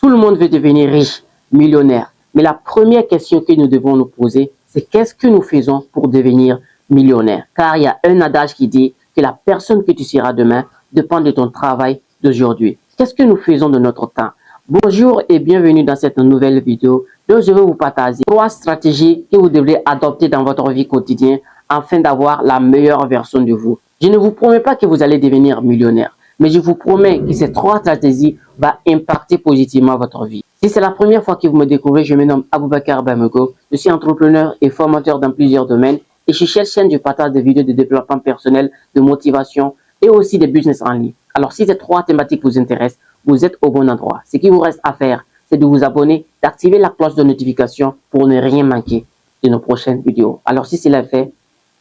Tout le monde veut devenir riche, millionnaire. Mais la première question que nous devons nous poser, c'est qu'est-ce que nous faisons pour devenir millionnaire? Car il y a un adage qui dit que la personne que tu seras demain dépend de ton travail d'aujourd'hui. Qu'est-ce que nous faisons de notre temps? Bonjour et bienvenue dans cette nouvelle vidéo dont je vais vous partager 3 stratégies que vous devrez adopter dans votre vie quotidienne afin d'avoir la meilleure version de vous. Je ne vous promets pas que vous allez devenir millionnaire, mais je vous promets que ces 3 stratégies vont impacter positivement votre vie. Si c'est la première fois que vous me découvrez, je me nomme Aboubakar Bamego. Je suis entrepreneur et formateur dans plusieurs domaines et sur cette chaîne, je partage des vidéos de développement personnel, de motivation et aussi des business en ligne. Alors, si ces 3 thématiques vous intéressent, vous êtes au bon endroit. Ce qu'il vous reste à faire, c'est de vous abonner, d'activer la cloche de notification pour ne rien manquer de nos prochaines vidéos. Alors, si cela est fait,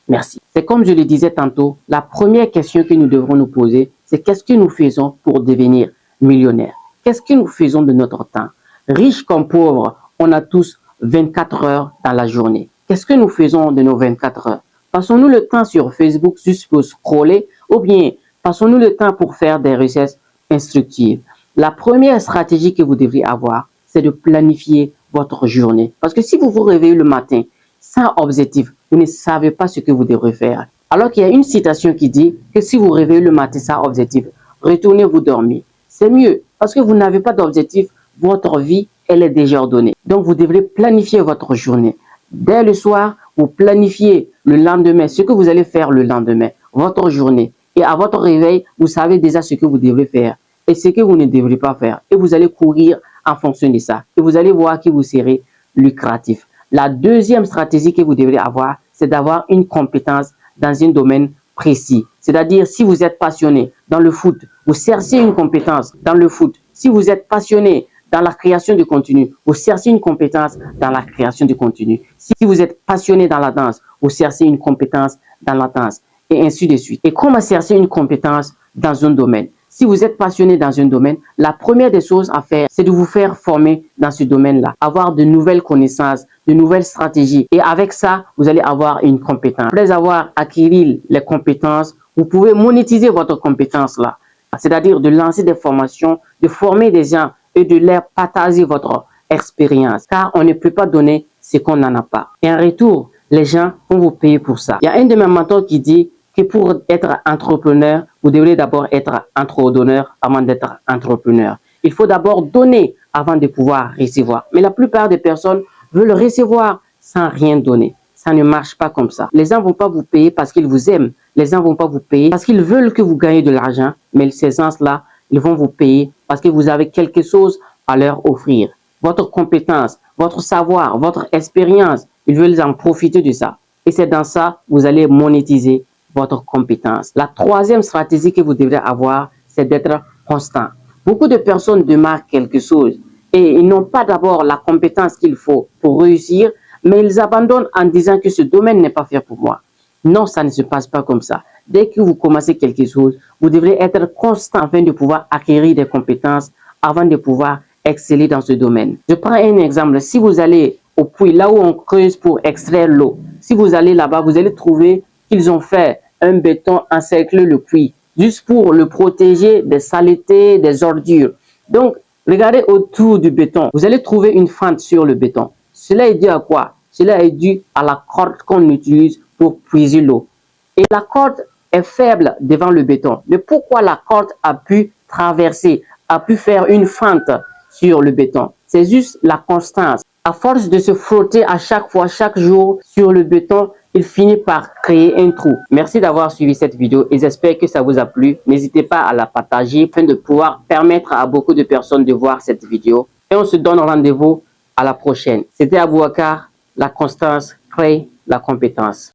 merci. C'est comme je le disais tantôt, la première question que nous devrons nous poser, c'est qu'est-ce que nous faisons pour devenir millionnaire? Qu'est-ce que nous faisons de notre temps? Riches comme pauvres, on a tous 24 heures dans la journée. Qu'est-ce que nous faisons de nos 24 heures? Passons-nous le temps sur Facebook juste pour scroller ou bien passons-nous le temps pour faire des recherches instructives? La première stratégie que vous devrez avoir, c'est de planifier votre journée. Parce que si vous vous réveillez le matin sans objectif, vous ne savez pas ce que vous devrez faire. Alors qu'il y a une citation qui dit que si vous réveillez le matin sans objectif, retournez vous dormir. C'est mieux parce que vous n'avez pas d'objectif, votre vie, elle est déjà ordonnée. Donc, vous devrez planifier votre journée. Dès le soir, vous planifiez le lendemain, ce que vous allez faire le lendemain, votre journée. Et à votre réveil, vous savez déjà ce que vous devrez faire et ce que vous ne devrez pas faire. Et vous allez courir en fonction de ça. Et vous allez voir que vous serez lucratif. La deuxième stratégie que vous devrez avoir, c'est d'avoir une compétence dans un domaine précis. C'est-à-dire, si vous êtes passionné dans le foot, vous cherchez une compétence dans le foot. Si vous êtes passionné dans la création de contenu, vous cherchez une compétence dans la création de contenu. Si vous êtes passionné dans la danse, vous cherchez une compétence dans la danse, et ainsi de suite. Et comment chercher une compétence dans un domaine? Si vous êtes passionné dans un domaine, la première des choses à faire, c'est de vous faire former dans ce domaine-là, avoir de nouvelles connaissances, de nouvelles stratégies. Et avec ça, vous allez avoir une compétence. Après avoir acquis les compétences, vous pouvez monétiser votre compétence-là. C'est-à-dire de lancer des formations, de former des gens et de leur partager votre expérience. Car on ne peut pas donner ce qu'on n'en a pas. Et en retour, les gens vont vous payer pour ça. Il y a un de mes mentors qui dit que pour être entrepreneur, vous devrez d'abord être entrepreneur avant d'être entrepreneur. Il faut d'abord donner avant de pouvoir recevoir. Mais la plupart des personnes veulent recevoir sans rien donner. Ça ne marche pas comme ça. Les gens ne vont pas vous payer parce qu'ils vous aiment. Les gens ne vont pas vous payer parce qu'ils veulent que vous gagnez de l'argent. Mais ces gens-là, ils vont vous payer parce que vous avez quelque chose à leur offrir. Votre compétence, votre savoir, votre expérience, ils veulent en profiter de ça. Et c'est dans ça que vous allez monétiser votre compétence. La troisième stratégie que vous devrez avoir, c'est d'être constant. Beaucoup de personnes démarrent quelque chose et ils n'ont pas d'abord la compétence qu'il faut pour réussir, mais ils abandonnent en disant que ce domaine n'est pas fait pour moi. Non, ça ne se passe pas comme ça. Dès que vous commencez quelque chose, vous devrez être constant afin de pouvoir acquérir des compétences avant de pouvoir exceller dans ce domaine. Je prends un exemple. Si vous allez au puits, là où on creuse pour extraire l'eau, si vous allez là-bas, vous allez trouver qu'ils ont fait un béton encercler le puits, juste pour le protéger des saletés, des ordures. Donc, regardez autour du béton. Vous allez trouver une fente sur le béton. Cela est dû à quoi? Cela est dû à la corde qu'on utilise pour puiser l'eau. Et la corde est faible devant le béton. Mais pourquoi la corde a pu traverser, a pu faire une fente sur le béton? C'est juste la constance. À force de se frotter à chaque fois, chaque jour sur le béton, il finit par créer un trou. Merci d'avoir suivi cette vidéo et j'espère que ça vous a plu. N'hésitez pas à la partager afin de pouvoir permettre à beaucoup de personnes de voir cette vidéo. Et on se donne rendez-vous à la prochaine. C'était Aboubakar, la constance crée la compétence.